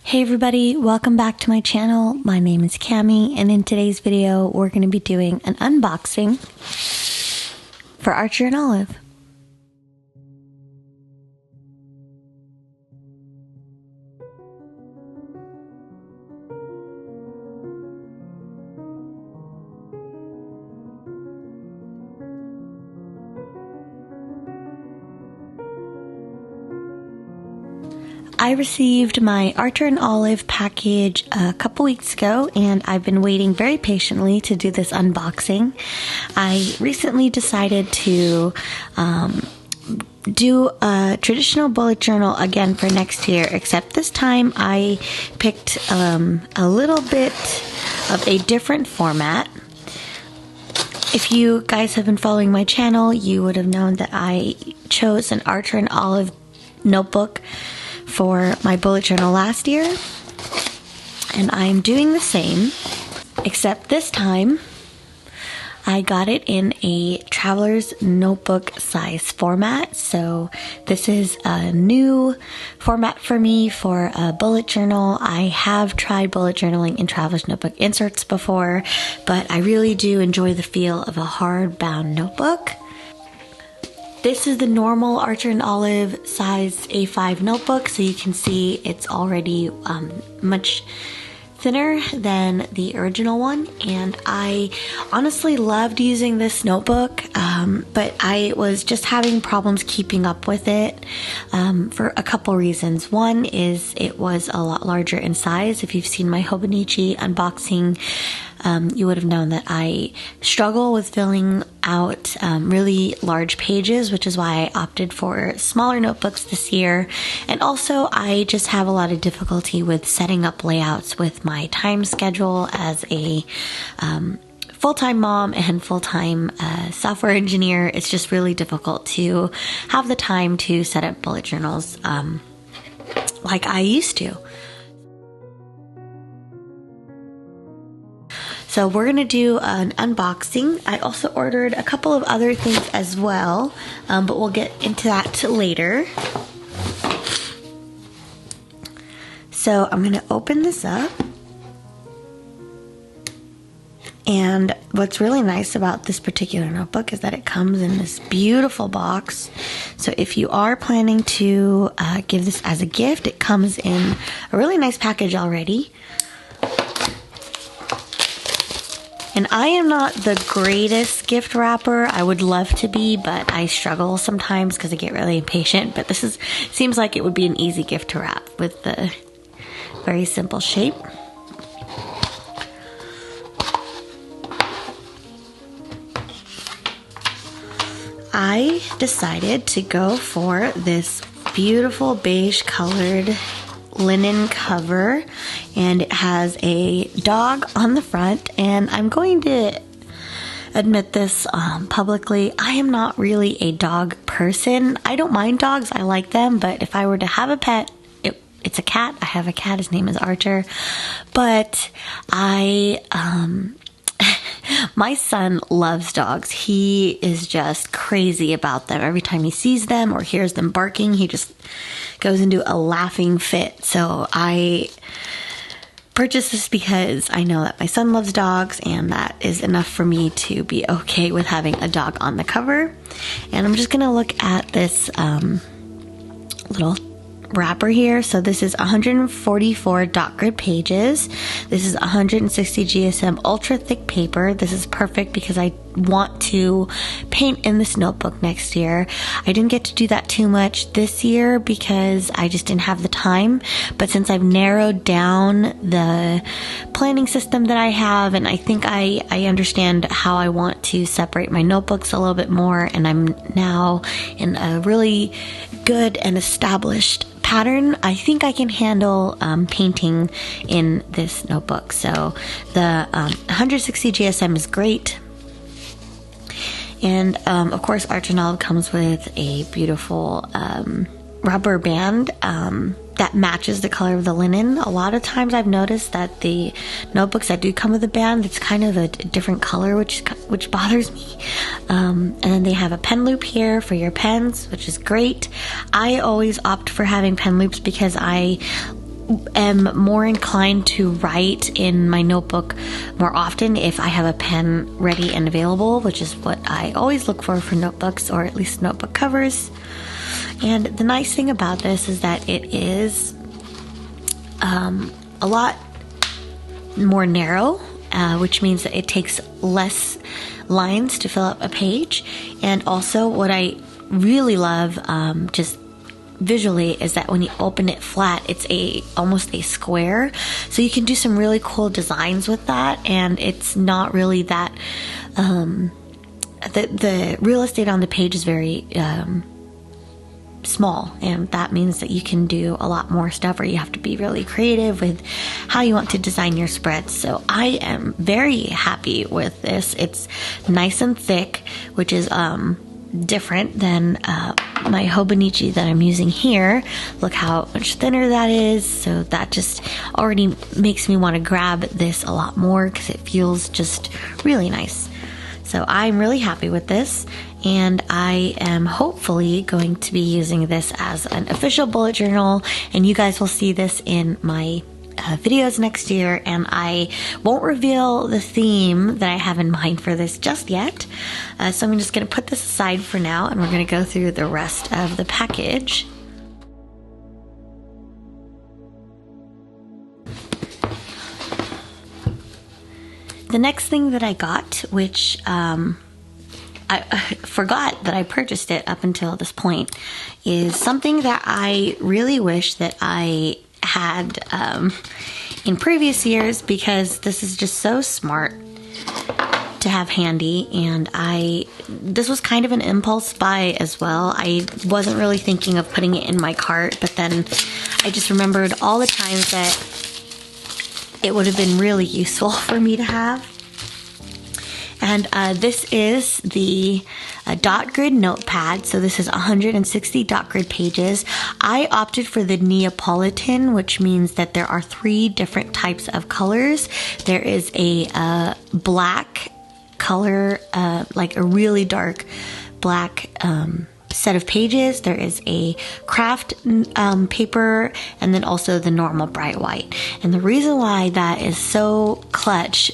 Hey everybody, welcome back to my channel. My name is Cami, and in today's video we're going to be doing an unboxing for Archer and Olive. I received my Archer and Olive package a couple weeks ago, and I've been waiting very patiently to do this unboxing. I recently decided to do a traditional bullet journal again for next year, except this time I picked a little bit of a different format. If you guys have been following my channel, you would have known that I chose an Archer and Olive notebook for my bullet journal last year, and I'm doing the same, except this time I got it in a traveler's notebook size format. So this is a new format for me for a bullet journal. I have tried bullet journaling in traveler's notebook inserts before, but I really do enjoy the feel of a hardbound notebook. This is the normal Archer and Olive size A5 notebook, so you can see it's already much thinner than the original one, and I honestly loved using this notebook, but I was just having problems keeping up with it for a couple reasons. One is it was a lot larger in size. If you've seen my Hobonichi unboxing, you would have known that I struggle with filling out really large pages, which is why I opted for smaller notebooks this year. And also, I just have a lot of difficulty with setting up layouts with my time schedule as a full-time mom and full-time software engineer. It's just really difficult to have the time to set up bullet journals like I used to. So we're going to do an unboxing. I also ordered a couple of other things as well, but we'll get into that later. So I'm going to open this up. And what's really nice about this particular notebook is that it comes in this beautiful box. So if you are planning to give this as a gift, it comes in a really nice package already. And I am not the greatest gift wrapper. I would love to be, but I struggle sometimes because I get really impatient. But this seems like it would be an easy gift to wrap with the very simple shape. I decided to go for this beautiful beige colored linen cover, and it has a dog on the front, and I'm going to admit this publicly. I am not really a dog person. I don't mind dogs, I like them, but if I were to have a pet, it's a cat. I have a cat, his name is Archer, but my son loves dogs. He is just crazy about them. Every time he sees them or hears them barking, he just goes into a laughing fit. So I purchased this because I know that my son loves dogs, and that is enough for me to be okay with having a dog on the cover. And I'm just going to look at this little wrapper here. So this is 144 dot grid pages. This is 160 GSM ultra thick paper. This is perfect because I want to paint in this notebook next year. I didn't get to do that too much this year because I just didn't have the time, but since I've narrowed down the planning system that I have, and I think I understand how I want to separate my notebooks a little bit more, and I'm now in a really good and established pattern, I think I can handle painting in this notebook. So the 160 GSM is great. And of course, Archer and Olive comes with a beautiful rubber band that matches the color of the linen. A lot of times I've noticed that the notebooks that do come with a band, it's kind of a different color, which bothers me. And then they have a pen loop here for your pens, which is great. I always opt for having pen loops because I am more inclined to write in my notebook more often if I have a pen ready and available, which is what I always look for notebooks, or at least notebook covers. And the nice thing about this is that it is a lot more narrow, which means that it takes less lines to fill up a page. And also what I really love, just visually, is that when you open it flat, it's almost a square, so you can do some really cool designs with that. And it's not really that the real estate on the page is very small, and that means that you can do a lot more stuff, or you have to be really creative with how you want to design your spreads. So I am very happy with this. It's nice and thick, which is different than my Hobonichi that I'm using here. Look how much thinner that is. So that just already makes me want to grab this a lot more because it feels just really nice. So I'm really happy with this, and I am hopefully going to be using this as an official bullet journal, and you guys will see this in my videos next year. And I won't reveal the theme that I have in mind for this just yet, so I'm just going to put this aside for now, and we're going to go through the rest of the package. The next thing that I got, which I forgot that I purchased it up until this point, is something that I really wish that I had in previous years, because this is just so smart to have handy. And this was kind of an impulse buy as well. I wasn't really thinking of putting it in my cart, but then I just remembered all the times that it would have been really useful for me to have. And this is the dot grid notepad. So this is 160 dot grid pages. I opted for the Neapolitan, which means that there are 3 different types of colors. There is a black color, like a really dark black set of pages. There is a craft paper, and then also the normal bright white. And the reason why that is so clutch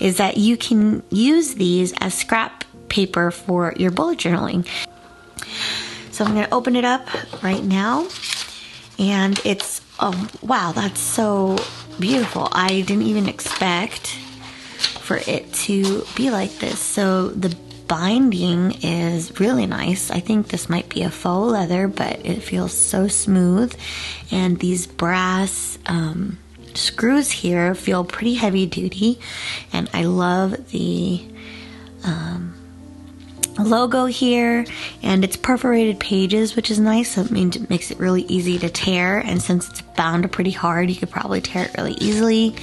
is that you can use these as scrap paper for your bullet journaling. So I'm going to open it up right now, and it's, oh wow, that's so beautiful. I didn't even expect for it to be like this. So the binding is really nice. I think this might be a faux leather, but it feels so smooth. And these brass screws here feel pretty heavy duty. And I love the logo here, and it's perforated pages, which is nice. So it means it makes it really easy to tear. And since it's bound pretty hard, you could probably tear it really easily.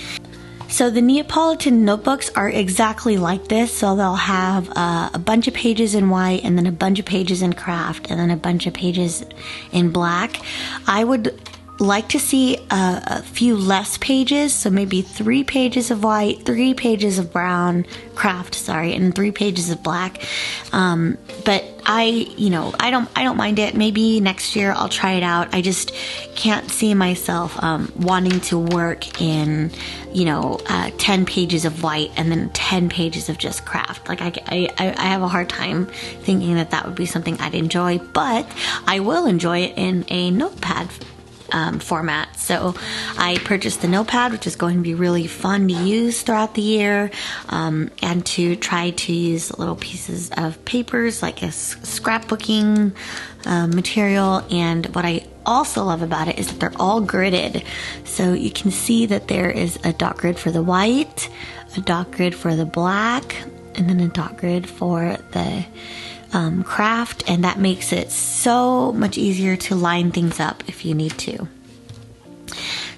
So the Neapolitan notebooks are exactly like this. So they'll have a bunch of pages in white, and then a bunch of pages in craft, and then a bunch of pages in black. I would like to see a few less pages, so maybe 3 pages of white, 3 pages of brown craft, sorry, and 3 pages of black. But I don't mind it. Maybe next year I'll try it out. I just can't see myself wanting to work in 10 pages of white and then 10 pages of just craft. Like I have a hard time thinking that would be something I'd enjoy, but I will enjoy it in a notepad format. So I purchased the notepad, which is going to be really fun to use throughout the year, and to try to use little pieces of papers like a scrapbooking material. And what I also love about it is that they're all gridded. So you can see that there is a dot grid for the white, a dot grid for the black, and then a dot grid for the craft, and that makes it so much easier to line things up if you need to.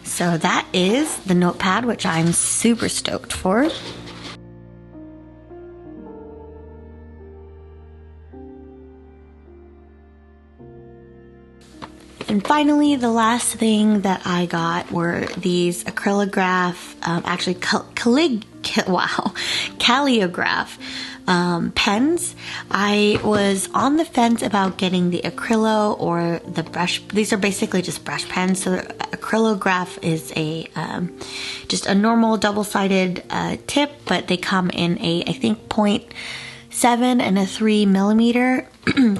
So that is the notepad, which I'm super stoked for. And finally, the last thing that I got were these Acrylograph, Calliograph pens. I was on the fence about getting the acrylo or the brush. These are basically just brush pens. So Acrylograph is just a normal double-sided tip, but they come in a, I think, 0.7 and a 3 millimeter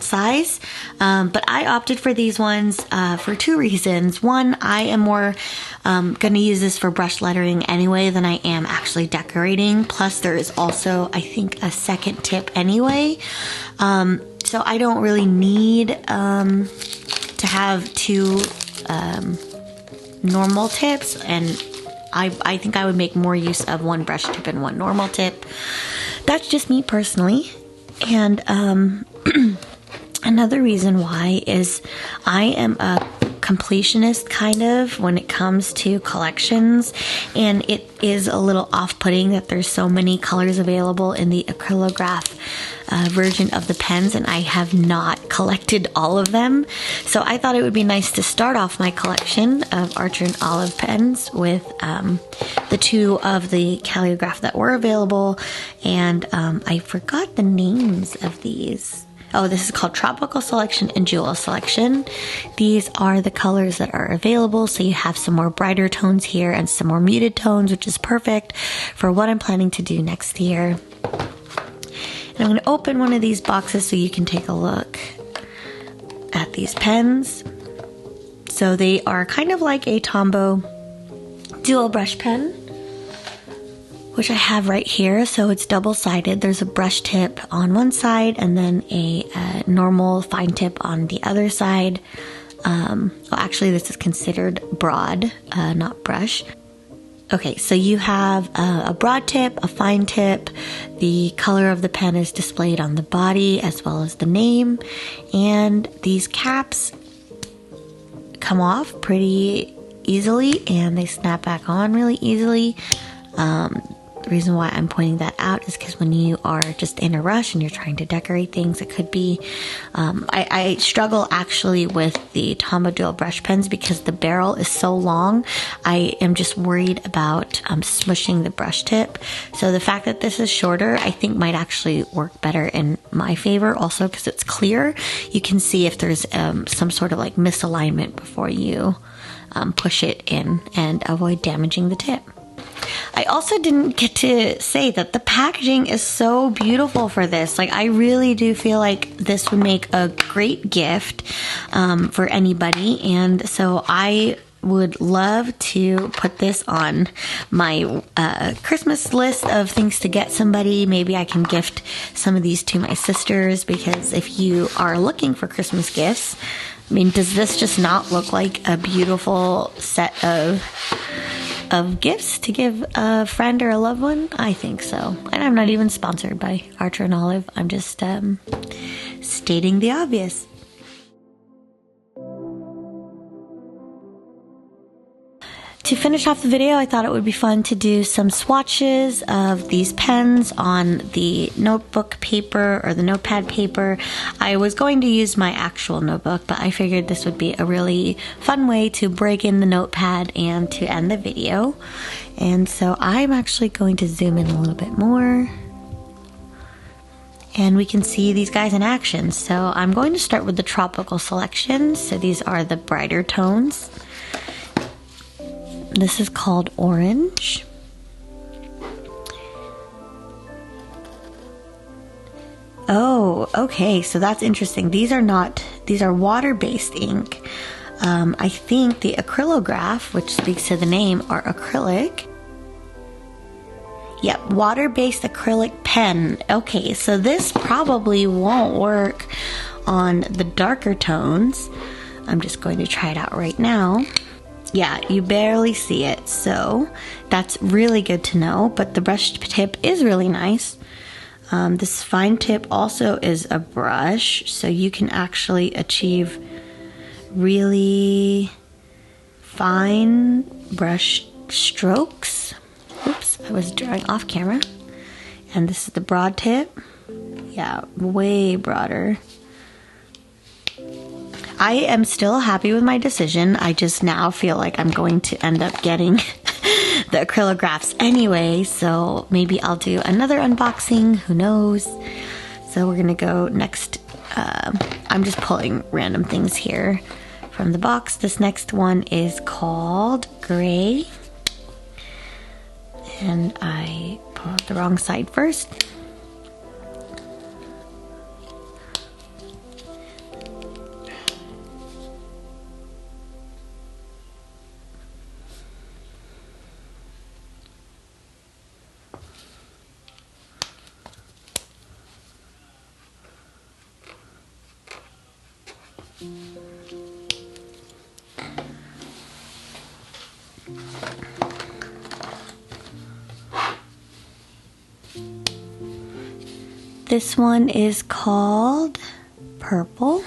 size. But I opted for these ones for two reasons. One, I am more going to use this for brush lettering anyway than I am actually decorating. Plus there is also, I think, a second tip anyway. So I don't really need to have two normal tips, and I think I would make more use of one brush tip and one normal tip. That's just me personally. And another reason why is I am a completionist kind of when it comes to collections, and it is a little off-putting that there's so many colors available in the Acrylograph version of the pens, and I have not collected all of them. So I thought it would be nice to start off my collection of Archer and Olive pens with the two of the Calliograph that were available, and I forgot the names of these. Oh, this is called Tropical Selection and Jewel Selection. These are the colors that are available, so you have some more brighter tones here and some more muted tones, which is perfect for what I'm planning to do next year. And I'm going to open one of these boxes so you can take a look at these pens. So they are kind of like a Tombow dual brush pen, which I have right here. So it's double-sided. There's a brush tip on one side and then a normal fine tip on the other side. Well, actually, this is considered broad, not brush. Okay, so you have a broad tip, a fine tip. The color of the pen is displayed on the body as well as the name. And these caps come off pretty easily and they snap back on really easily. The reason why I'm pointing that out is because when you are just in a rush and you're trying to decorate things, it could be, I struggle actually with the Tombow dual brush pens because the barrel is so long. I am just worried about smushing the brush tip. So the fact that this is shorter, I think might actually work better in my favor. Also because it's clear, you can see if there's some sort of like misalignment before you push it in and avoid damaging the tip. I also didn't get to say that the packaging is so beautiful for this. Like, I really do feel like this would make a great gift for anybody. And so I would love to put this on my Christmas list of things to get somebody. Maybe I can gift some of these to my sisters, because if you are looking for Christmas gifts, I mean, does this just not look like a beautiful set of gifts to give a friend or a loved one? I think so. And I'm not even sponsored by Archer and Olive. I'm just stating the obvious. To finish off the video, I thought it would be fun to do some swatches of these pens on the notebook paper or the notepad paper. I was going to use my actual notebook, but I figured this would be a really fun way to break in the notepad and to end the video. And so I'm actually going to zoom in a little bit more, and we can see these guys in action. So I'm going to start with the Tropical Selection. So these are the brighter tones. This is called Orange. Oh, okay, so that's interesting. These are water-based ink. I think the Acrylograph, which speaks to the name, are acrylic. Yep, water-based acrylic pen. Okay, so this probably won't work on the darker tones. I'm just going to try it out right now. Yeah, you barely see it, so that's really good to know. But the brush tip is really nice. This fine tip also is a brush, so you can actually achieve really fine brush strokes. Oops, I was drawing off camera. And this is the broad tip. Yeah, way broader. I am still happy with my decision. I just now feel like I'm going to end up getting the acrylographs anyway, so maybe I'll do another unboxing, who knows. So we're gonna go next. I'm just pulling random things here from the box. This next one is called Gray, and I pulled the wrong side first. This one is called Purple.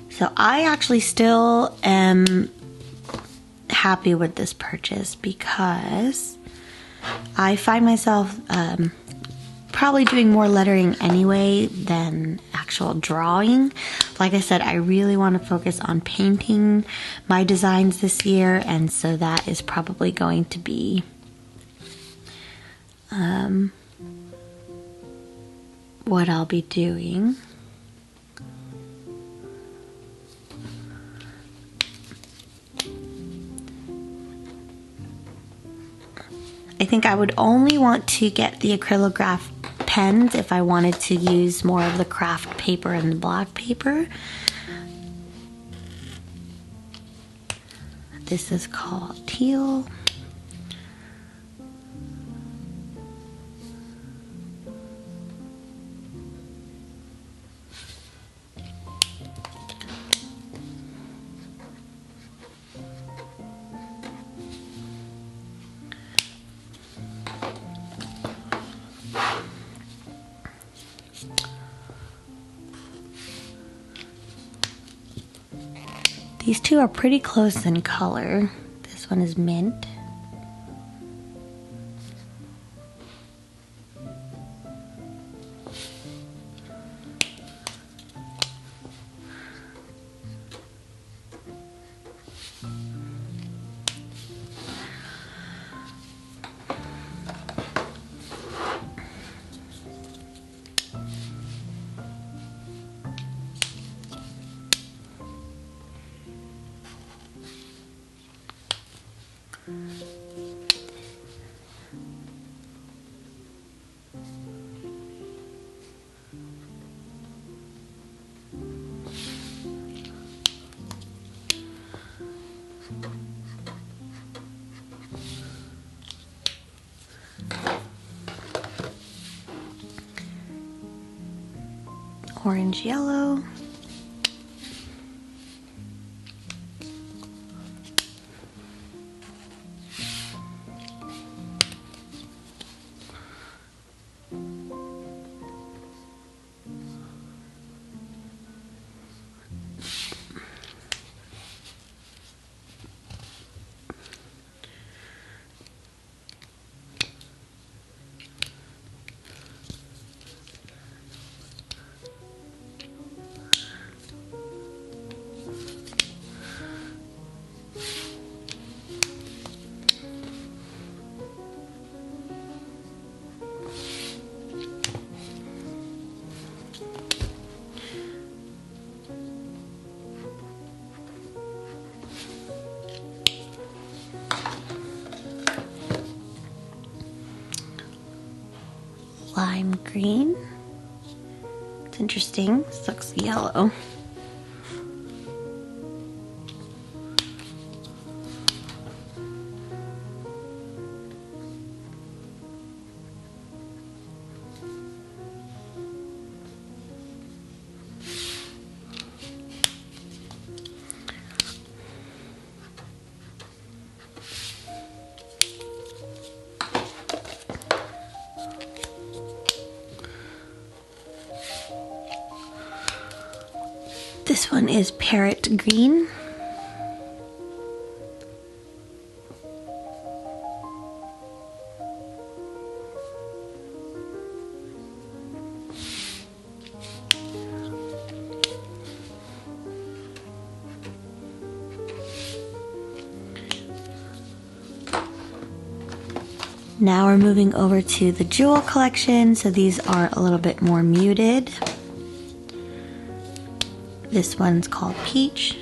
So I actually still am happy with this purchase because I find myself probably doing more lettering anyway than actual drawing. Like I said, I really want to focus on painting my designs this year, and so that is probably going to be what I'll be doing. I think I would only want to get the acrylograph pens if I wanted to use more of the craft paper and the black paper. This is called Teal. These two are pretty close in color. This one is mint. Orange yellow. Lime green. It's interesting. This looks yellow. This one is parrot green. Now we're moving over to the jewel collection. So these are a little bit more muted. This one's called Peach.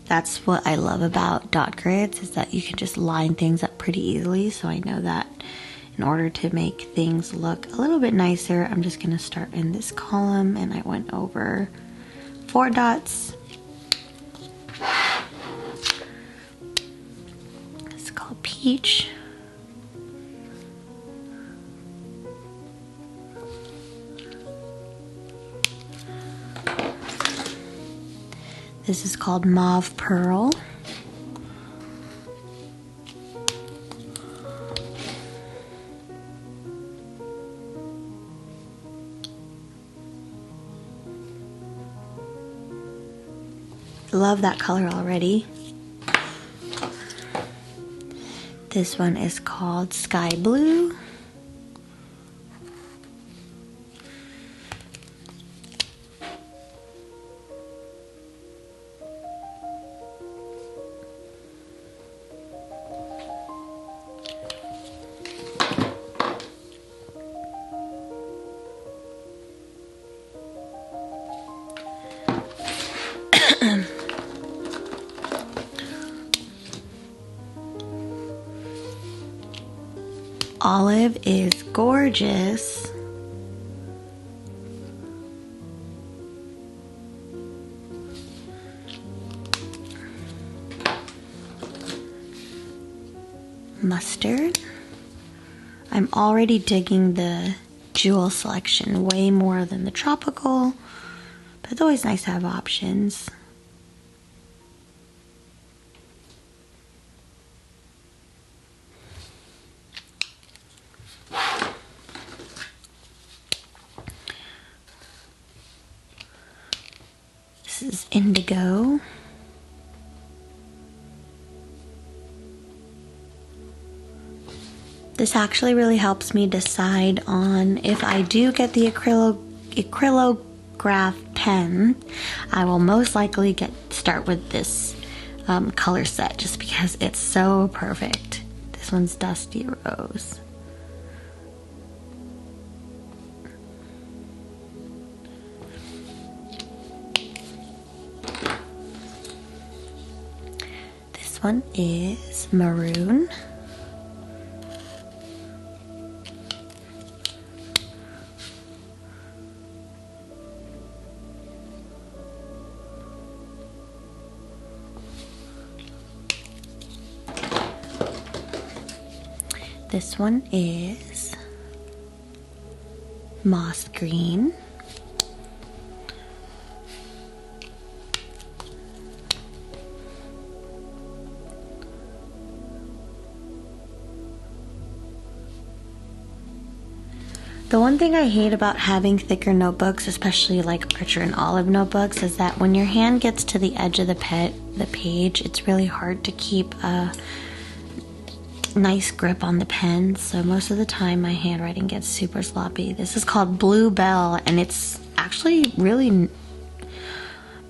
That's what I love about dot grids, is that you can just line things up pretty easily. So I know that in order to make things look a little bit nicer, I'm just gonna start in this column, and I went over 4 dots. It's called Peach. This is called Mauve Pearl. Love that color already. This one is called Sky Blue. Olive is gorgeous. Mustard. I'm already digging the jewel selection way more than the tropical, but it's always nice to have options. This is indigo. This actually really helps me decide on if I do get the Calliograph pen. I will most likely start with this color set just because it's so perfect. This one's Dusty Rose. This one is Maroon. This one is Moss Green. The one thing I hate about having thicker notebooks, especially like Archer and Olive notebooks, is that when your hand gets to the edge of the page, it's really hard to keep a nice grip on the pen. So most of the time my handwriting gets super sloppy. This is called Bluebell, and it's actually really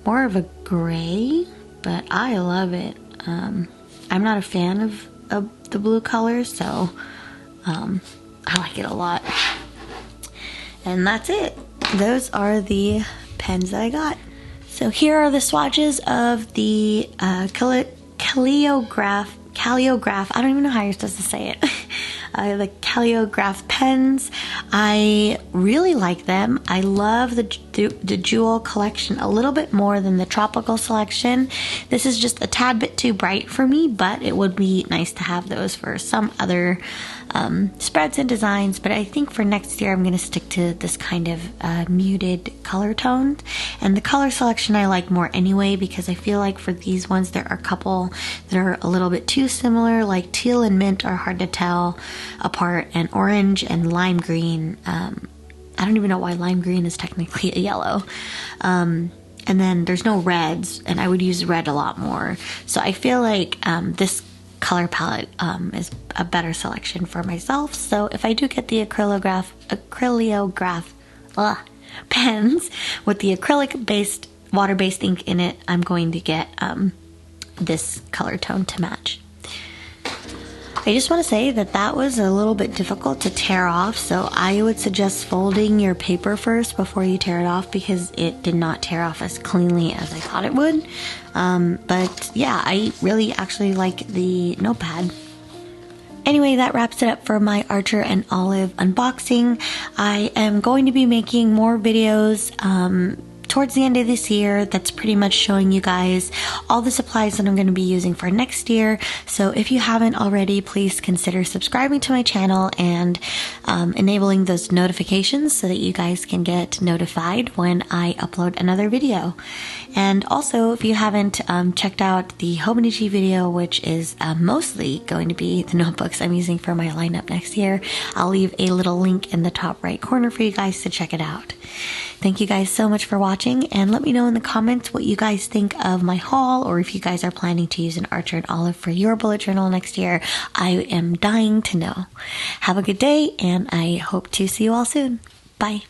more of a gray, but I love it. I'm not a fan of the blue color, so I like it a lot. And that's it. Those are the pens that I got. So here are the swatches of the Calliograph. I don't even know how you're supposed to say it. The Calliograph pens. I really like them. I love the jewel collection a little bit more than the tropical selection. This is just a tad bit too bright for me, but it would be nice to have those for some other spreads and designs. But I think for next year I'm going to stick to this kind of muted color tones, and the color selection I like more anyway, because I feel like for these ones there are a couple that are a little bit too similar, like teal and mint are hard to tell apart, and orange and lime green, I don't even know why lime green is technically a yellow, and then there's no reds, and I would use red a lot more. So I feel like this color palette is a better selection for myself. So if I do get the Calliograph pens with the acrylic based water-based ink in it, I'm going to get this color tone to match. I just want to say that that was a little bit difficult to tear off, so I would suggest folding your paper first before you tear it off, because it did not tear off as cleanly as I thought it would. But yeah, I really actually like the Notepad. Anyway, that wraps it up for my Archer and Olive unboxing. I am going to be making more videos towards the end of this year that's pretty much showing you guys all the supplies that I'm going to be using for next year. So if you haven't already, please consider subscribing to my channel and enabling those notifications so that you guys can get notified when I upload another video. And also, if you haven't checked out the Hobonichi video, which is mostly going to be the notebooks I'm using for my lineup next year, I'll leave a little link in the top right corner for you guys to check it out. Thank you guys so much for watching, and let me know in the comments what you guys think of my haul, or if you guys are planning to use an Archer and Olive for your bullet journal next year. I am dying to know. Have a good day, and I hope to see you all soon. Bye.